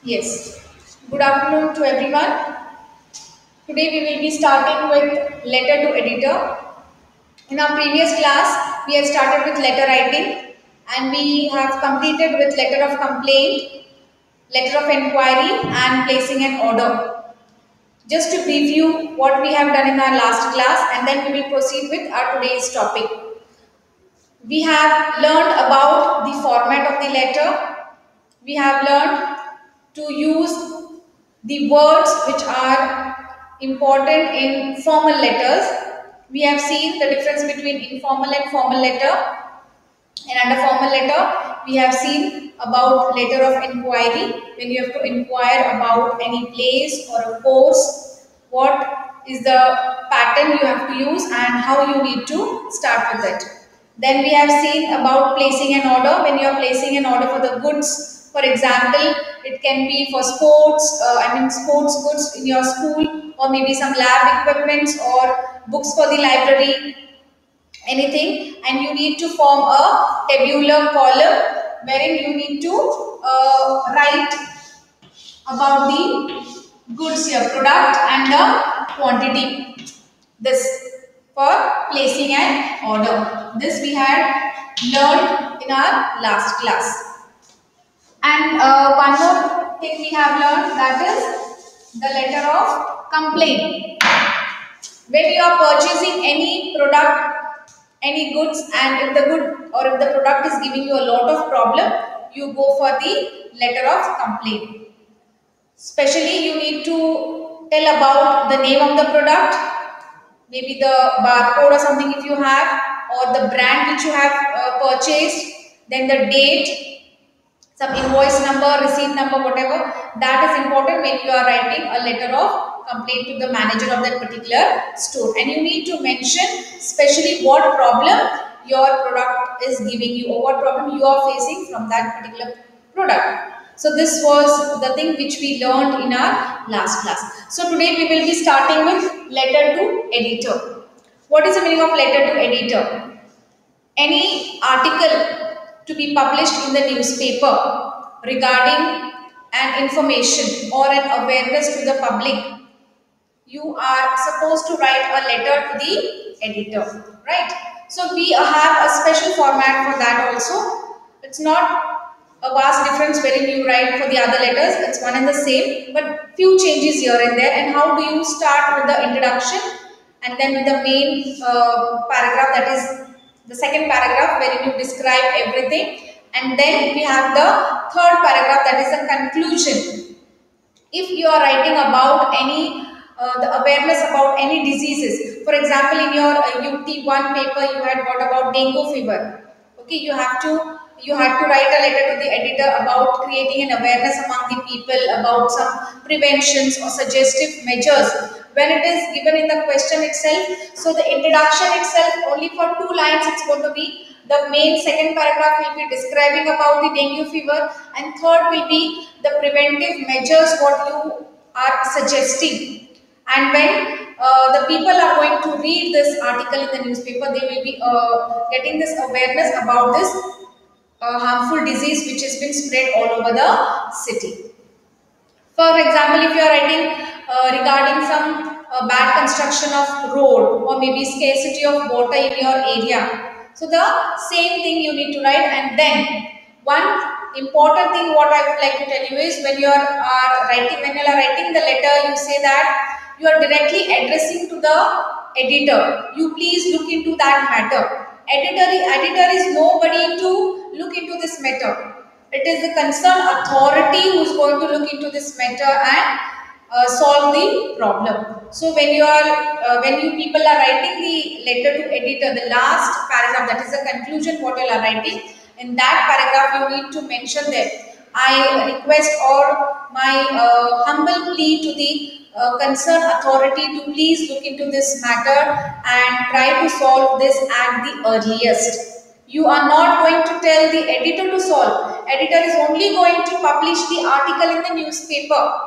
Yes. Good afternoon to everyone. Today we will be starting with letter to editor. In our previous class, we have started with letter writing and we have completed with letter of complaint, letter of inquiry and placing an order. Just to review what we have done in our last class and then we will proceed with our today's topic. We have learned about the format of the letter. We have learned to use the words which are important in formal letters. We have seen the difference between informal and formal letter. And under formal letter, we have seen about letter of inquiry, when you have to inquire about any place or a course, what is the pattern you have to use and how you need to start with it. Then we have seen about placing an order, when you are placing an order for the goods. For example, it can be for sports, sports goods in your school, or maybe some lab equipments or books for the library, anything, and you need to form a tabular column wherein you need to write about the goods here, product and the quantity. This for placing an order. This we had learned in our last class. And one more thing we have learned, that is the letter of complaint. When you are purchasing any product, any goods, and if the good or if the product is giving you a lot of problem, you go for the letter of complaint. Especially you need to tell about the name of the product, maybe the barcode or something if you have, or the brand which you have purchased, then the date, some invoice number, receipt number, whatever. That is important when you are writing a letter of complaint to the manager of that particular store. And you need to mention especially what problem your product is giving you or what problem you are facing from that particular product. So this was the thing which we learned in our last class. So today we will be starting with letter to editor. What is the meaning of letter to editor? Any article to be published in the newspaper regarding an information or an awareness to the public, you are supposed to write a letter to the editor, right? So we have a special format for that also. It's not a vast difference wherein you write for the other letters, it's one and the same, but few changes here and there. And how do you start with the introduction and then with the main paragraph, that is the second paragraph wherein you describe everything, and then we have the third paragraph, that is the conclusion. If you are writing about any the awareness about any diseases, for example in your UT1 paper you had got about dengue fever, okay, you had to write a letter to the editor about creating an awareness among the people about some preventions or suggestive measures. When it is given in the question itself, so the introduction itself only for 2 lines, it's going to be the main second paragraph will be describing about the dengue fever, and third will be the preventive measures what you are suggesting. And when the people are going to read this article in the newspaper, they will be getting this awareness about this harmful disease which has been spread all over the city. For example, if you are writing regarding some bad construction of road or maybe scarcity of water in your area, so the same thing you need to write. And then one important thing what I would like to tell you is when you are writing, when you are writing the letter, you say that you are directly addressing to the editor. You please look into that matter. Editor is nobody to look into this matter. It is the concerned authority who is going to look into this matter and solve the problem. So when you people are writing the letter to editor, the last paragraph, that is the conclusion what you are writing, in that paragraph you need to mention that I request or my humble plea to the concerned authority to please look into this matter and try to solve this at the earliest. You are not going to tell the editor to solve. Editor is only going to publish the article in the newspaper.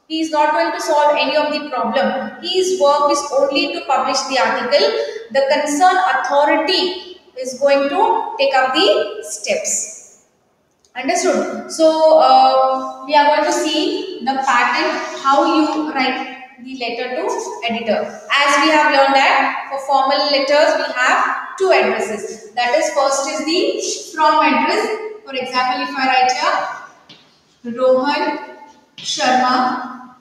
He is not going to solve any of the problem. His work is only to publish the article. The concerned authority is going to take up the steps. Understood? So we are going to see the pattern how you write the letter to editor. As we have learned that for formal letters we have two addresses. That is, first is the from address. For example, if I write here Rohan Sharma,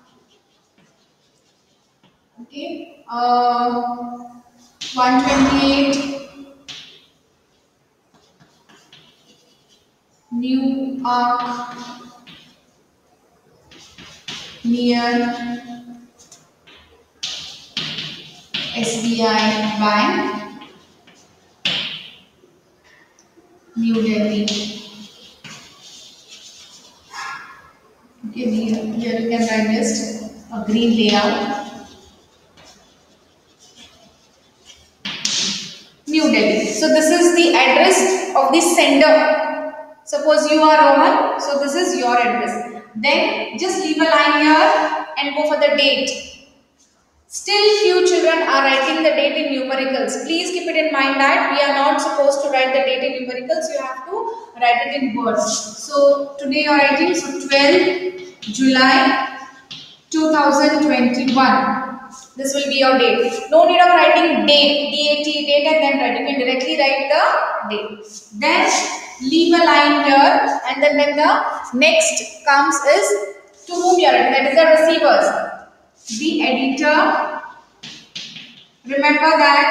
okay, 128 New Arc near SBI Bank, New Delhi. Okay, here you can write just a green layout. New Delhi. So this is the address of the sender. Suppose you are Rohan, so this is your address. Then just leave a line here and go for the date. Still few children are writing the date in numericals. Please keep it in mind that we are not supposed to write the date in numericals. You have to write it in words. So today you are writing 12 July 2021. This will be your date. No need of writing date, D-A-T, date, and then write. You can directly write the date. Then leave a line here, and then when the next comes is to whom you are writing. That is the receivers. The editor. Remember that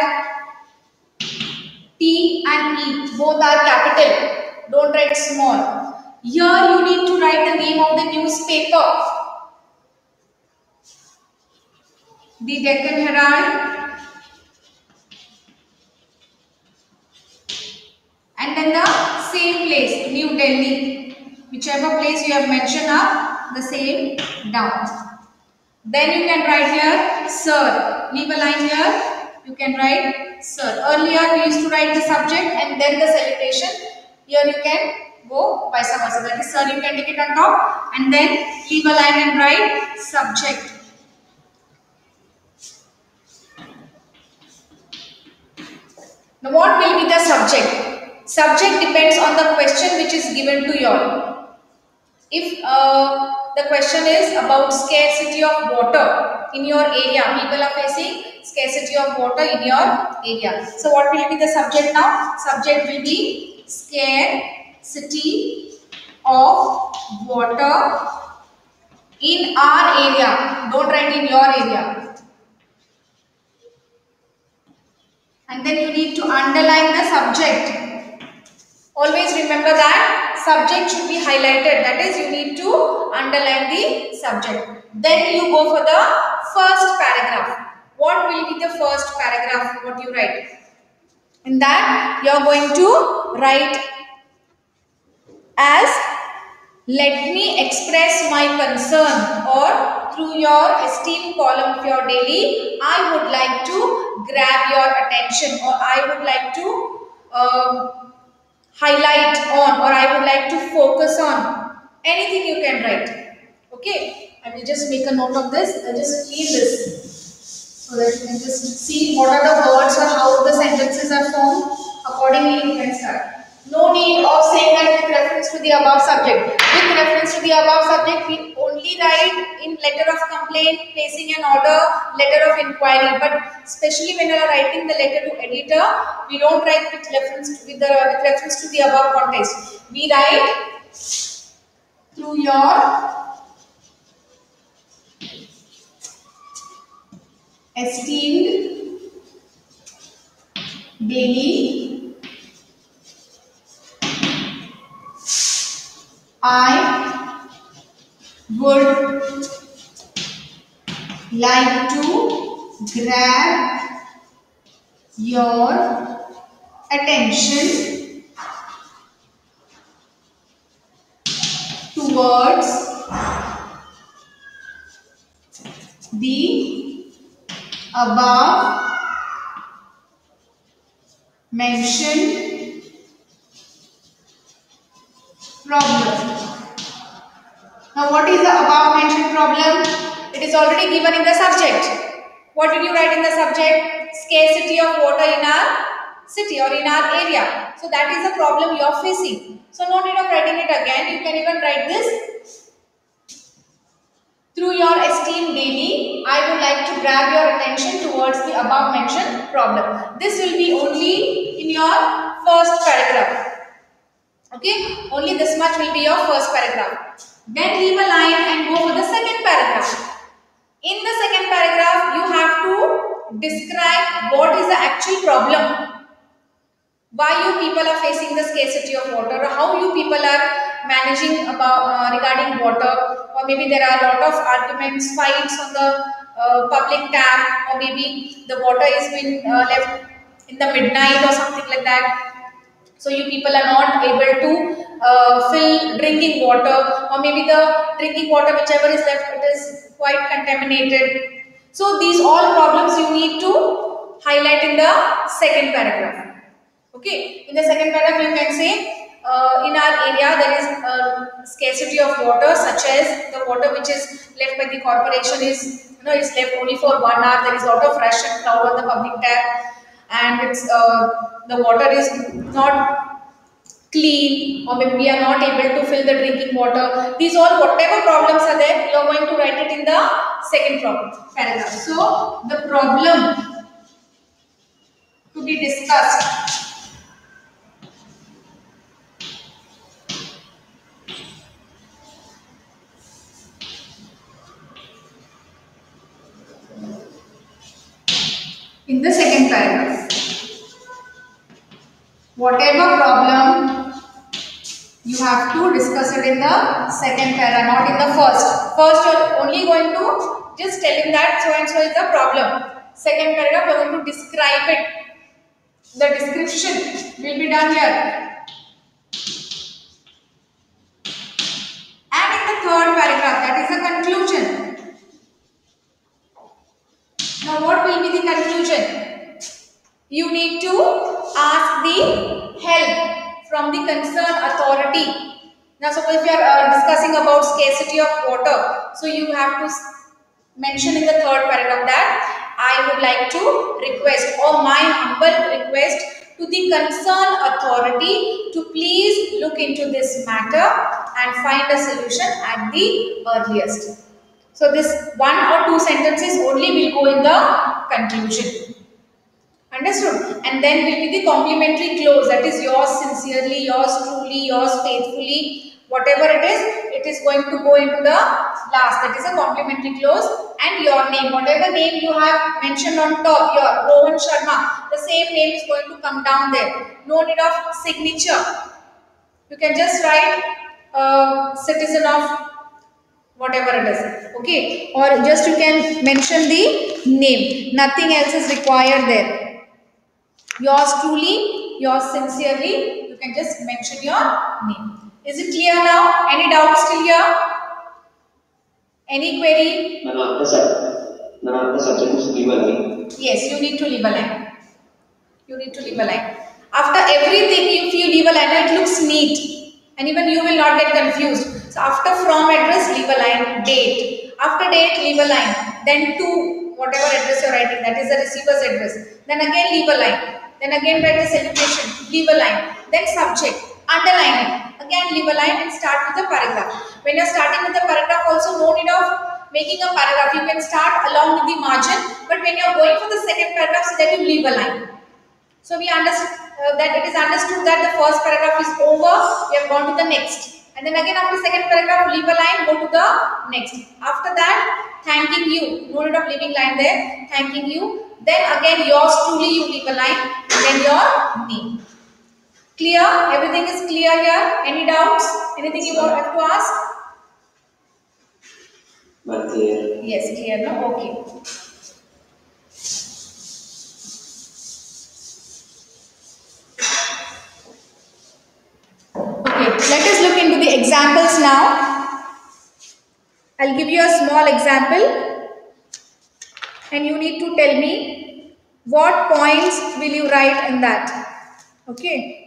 T and E both are capital. Don't write small. Here you need to write the name of the newspaper. The Deccan Herald, and then the same place, New Delhi, whichever place you have mentioned up, the same down. Then you can write here sir, leave a line here, you can write sir. Earlier we used to write the subject and then the salutation. Here you can go vice versa, that is sir, you can take it on top and then leave a line and write subject. Now what will be the subject? Subject depends on the question which is given to you all. If the question is about scarcity of water in your area, people are facing scarcity of water in your area. So what will be the subject now? Subject will be scarcity of water in our area. Don't write in your area. And then you need to underline the subject. Always remember that subject should be highlighted. That is, you need to underline the subject. Then you go for the first paragraph. What will be the first paragraph? What you write? In that, you are going to write as let me express my concern, or through your esteemed column of your daily, I would like to grab your attention, or I would like to highlight on, or I would like to focus on. Anything you can write. Okay, I will just make a note of this. I'll just clean this so that you can just see what are the words or how the sentences are formed. Accordingly, you can start. No need of saying that with reference to the above subject. With reference to the above subject, we only write in letter of complaint, placing an order, letter of inquiry. But especially when you are writing the letter to editor, we don't write with reference to the above context. We write through your esteemed daily, I would like to grab your attention towards the above mentioned problem. Now what is the above mentioned problem? It is already given in the subject. What did you write in the subject? Scarcity of water in our city or in our area. So that is a problem you are facing. So no need of writing it again. You can even write this. Through your esteem daily, I would like to grab your attention towards the above mentioned problem. This will be only in your first paragraph. Okay, only this much will be your first paragraph. Then leave a line and go for the second paragraph. In the second paragraph, you have to describe what is the actual problem. Why you people are facing the scarcity of water, or how you people are managing about regarding water, or maybe there are a lot of arguments, fights on the public tap, or maybe the water is been left in the midnight or something like that. So you people are not able to fill drinking water, or maybe the drinking water whichever is left, it is quite contaminated. So these all problems you need to highlight in the second paragraph. Okay, in the second paragraph you can say in our area there is scarcity of water, such as the water which is left by the corporation is, is left only for 1 hour. There is a lot of rush and crowd on the public tap, and it's the water is not clean, or maybe we are not able to fill the drinking water. These all whatever problems are there, you are going to write it in the second paragraph. So the problem to be discussed in the second paragraph. Whatever problem, you have to discuss it in the second paragraph, not in the first. First, you are only going to just tell him that so and so is the problem. Second paragraph, you are going to describe it. The description will be done here. And in the third paragraph, that is the conclusion. Now, what will be the conclusion? You need to ask the help from the concerned authority. Now, suppose if you are discussing about scarcity of water, so you have to mention in the third paragraph that I would like to request, or my humble request to the concerned authority to please look into this matter and find a solution at the earliest. So this 1 or 2 sentences only will go in the conclusion. Understood? And then will be the complimentary clause, that is yours sincerely, yours truly, yours faithfully, whatever it is going to go into the last. That is a complimentary clause. And your name, whatever name you have mentioned on top, your Rohan Sharma, the same name is going to come down there. No need of signature. You can just write citizen of whatever it is. Okay, or just you can mention the name. Nothing else is required there. Yours truly, yours sincerely, you can just mention your name. Is it clear now? Any doubts still here? Any query? After subject, leave a line. Yes, you need to leave a line. You need to leave a line. After everything, if you leave a line, it looks neat. And even you will not get confused. So after from address, leave a line. Date. After date, leave a line. Then to whatever address you are writing, that is the receiver's address. Then again leave a line. Then again write the celebration, leave a line. Then subject, underline it. Again leave a line and start with the paragraph. When you are starting with the paragraph also, no need of making a paragraph. You can start along with the margin. But when you are going for the second paragraph, so that you leave a line. So we understood that it is understood that the first paragraph is over. We have gone to the next. And then again after second paragraph, leave a line, go to the next. After that, thanking you. No need of leaving line there. Thanking you. Then again yours truly, you leave a line. And then your name. Clear? Everything is clear here? Any doubts? Anything you have to ask? Not clear. Yes, clear. No? Okay. Let us look into the examples now. I'll give you a small example and you need to tell me what points will you write in that. Okay.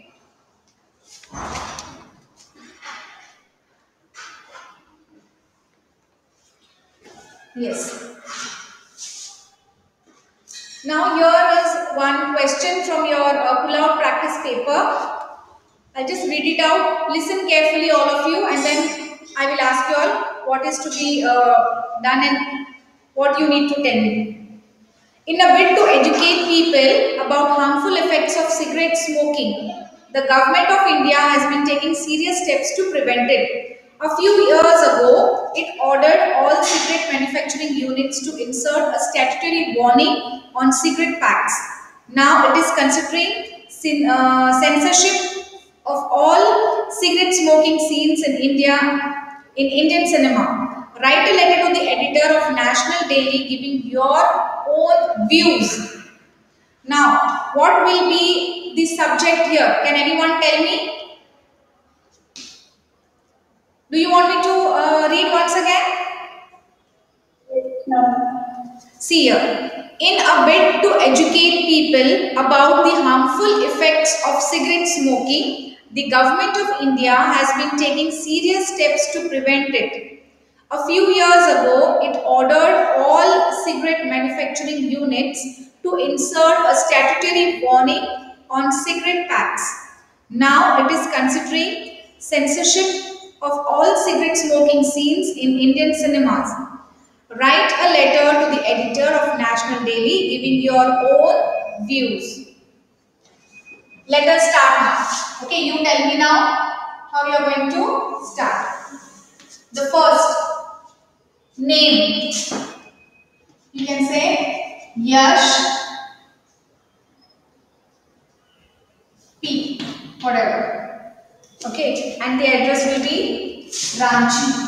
Yes. Now here is one question from your pull-out practice paper. I'll just read it out. Listen carefully, all of you, and then I will ask you all what is to be done and what you need to tell me. In a bid to educate people about harmful effects of cigarette smoking, the government of India has been taking serious steps to prevent it. A few years ago, it ordered all cigarette manufacturing units to insert a statutory warning on cigarette packs. Now it is considering censorship of all cigarette smoking scenes in India in Indian cinema. Write a letter to the editor of National Daily giving your own views. Now, what will be the subject here? Can anyone tell me? Do you want me to read once again? No. See here. In a bid to educate people about the harmful effects of cigarette smoking, the government of India has been taking serious steps to prevent it. A few years ago, it ordered all cigarette manufacturing units to insert a statutory warning on cigarette packs. Now it is considering censorship of all cigarette smoking scenes in Indian cinemas. Write a letter to the editor of National Daily giving your own views. Let us start now. Okay, you tell me now how you are going to start. The first, name. You can say Yash P. Whatever. Okay, and the address will be Ranchi.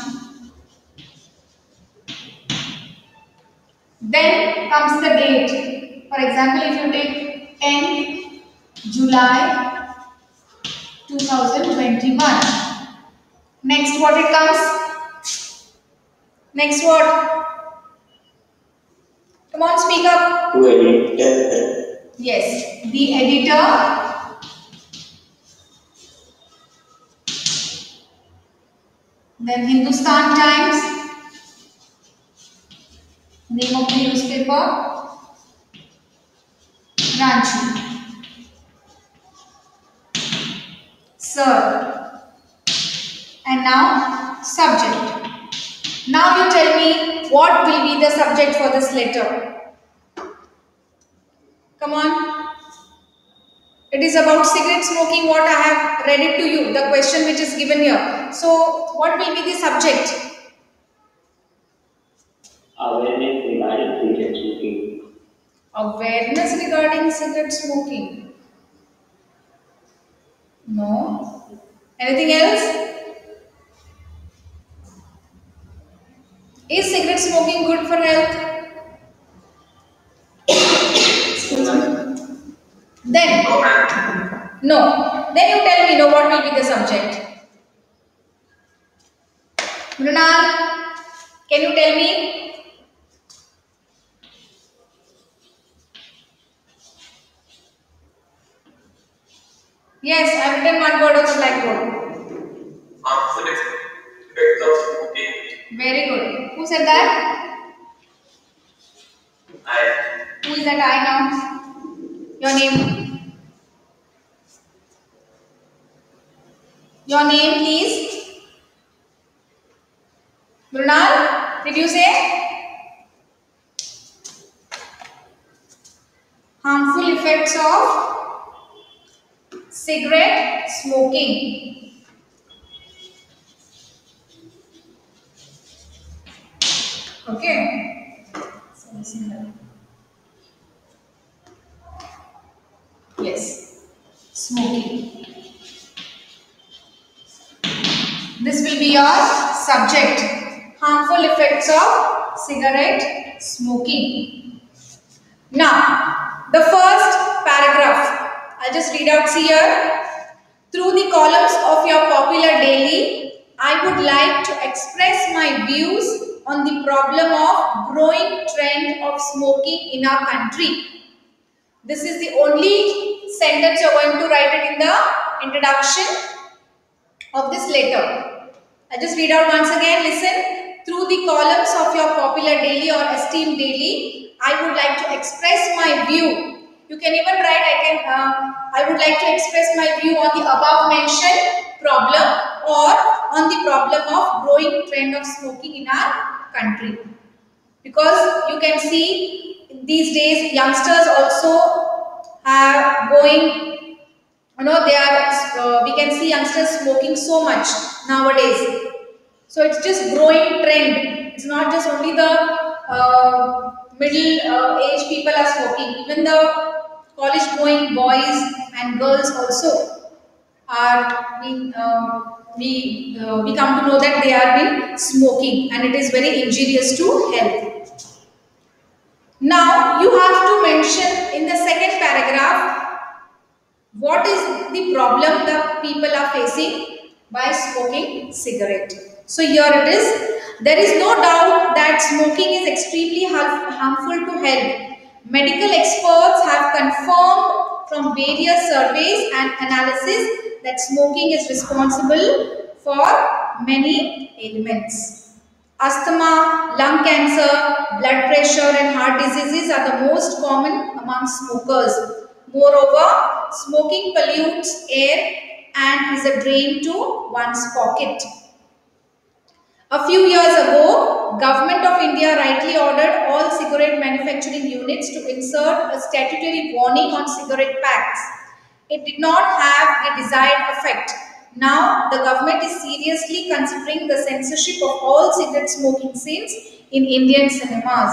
Then comes the date. For example, if you take 10 July 2021. Next, what it comes? Next, what? Come on, speak up. To edit. Yes, the editor then Hindustan Times, name of the newspaper, Ranchi. Sir. And now, subject. Now you tell me what will be the subject for this letter. Come on. It is about cigarette smoking, what I have read it to you, the question which is given here. So, what will be the subject? Awareness regarding cigarette smoking. Awareness regarding cigarette smoking. No. Anything else? Is cigarette smoking good for health? Then, no. Then you tell me, no, what will be the subject? Mrunal, can you tell me? Yes, I have written one word on the blackboard. Harmful effects of smoking. Very good. Who said that? I. Who is that I now? Your name? Your name, please. Brunal, did you say? Harmful effects of cigarette smoking. Okay. Yes, smoking. This will be your subject. Harmful effects of cigarette smoking. Now, the first paragraph. I'll just read out here. Through the columns of your popular daily, I would like to express my views on the problem of growing trend of smoking in our country. This is the only sentence you are going to write it in the introduction of this letter. I'll just read out once again. Listen. through the columns of your popular daily or esteemed daily, I would like to express my view. You can even write, I would like to express my view on the above mentioned problem or on the problem of growing trend of smoking in our country. Because you can see these days youngsters also are going, they are, we can see youngsters smoking so much nowadays. So it's just growing trend. It's not just only the middle age people are smoking. Even the college going boys and girls also are being, we come to know that they are been smoking, and it is very injurious to health. Now you have to mention in the second paragraph what is the problem the people are facing by smoking cigarette. So here it is. There is no doubt that smoking is extremely harmful to health. Medical experts have confirmed from various surveys and analysis that smoking is responsible for many ailments. Asthma, lung cancer, blood pressure and heart diseases are the most common among smokers. Moreover, smoking pollutes air and is a drain to one's pocket. A few years ago, Government of India rightly ordered all cigarette manufacturing units to insert a statutory warning on cigarette packs. It did not have the desired effect. Now, the government is seriously considering the censorship of all cigarette smoking scenes in Indian cinemas.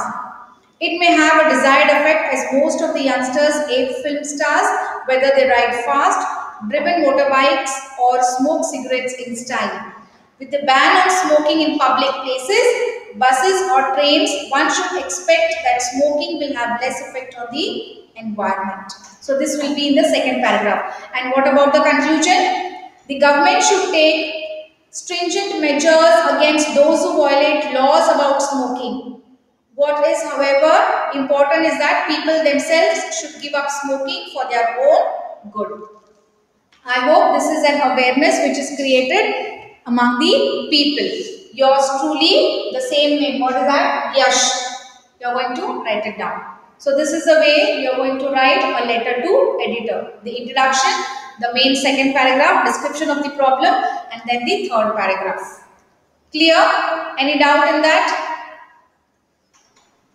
It may have a desired effect as most of the youngsters ape film stars, whether they ride fast, driven motorbikes or smoke cigarettes in style. With the ban on smoking in public places, buses or trains, one should expect that smoking will have less effect on the environment. So this will be in the second paragraph. And what about the conclusion? The government should take stringent measures against those who violate laws about smoking. What is, however, important is that people themselves should give up smoking for their own good. I hope this is an awareness which is created among the people. Yours truly, the same name. What is that? Yash. You are going to write it down. So this is the way you are going to write a letter to editor. The introduction, the main second paragraph, description of the problem, and then the third paragraph. Clear? Any doubt in that?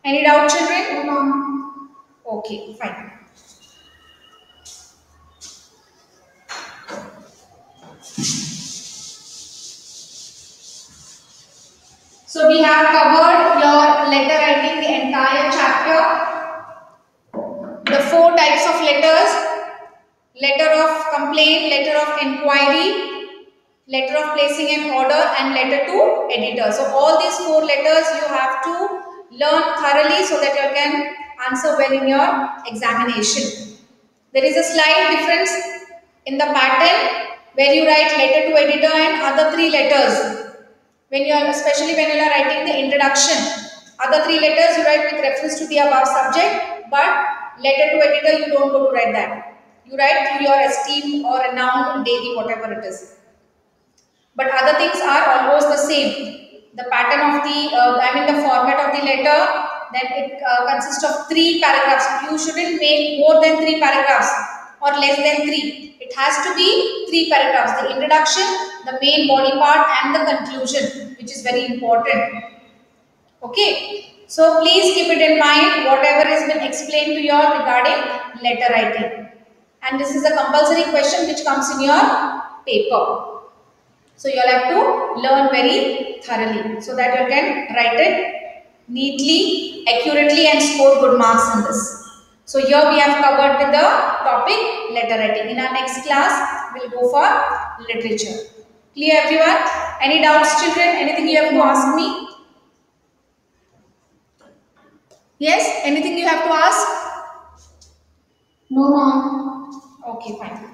Any doubt, children? No. Okay, fine. So we have covered your letter writing, the entire chapter. The 4 types of letters: letter of complaint, letter of inquiry, letter of placing an order, and letter to editor. So all these 4 letters you have to learn thoroughly so that you can answer well in your examination. There is a slight difference in the pattern where you write letter to editor and other 3 letters. When you are, especially when you are writing the introduction, other 3 letters you write with reference to the above subject, but letter to editor you don't go to write that. You write to your esteemed or renowned daily, whatever it is. But other things are almost the same. The pattern of the, the format of the letter, then it consists of 3 paragraphs. You shouldn't make more than 3 paragraphs or less than 3. It has to be 3 paragraphs. The introduction, the main body part, and the conclusion, which is very important. Okay. So please keep it in mind whatever has been explained to you all regarding letter writing. And this is a compulsory question which comes in your paper. So you all have to learn very thoroughly so that you can write it neatly, accurately, and score good marks in this. So here we have covered with the topic letter writing. In our next class, we will go for literature. Clear everyone? Any doubts, children? Anything you have to ask me? Yes? Anything you have to ask? No, ma'am. Okay, fine.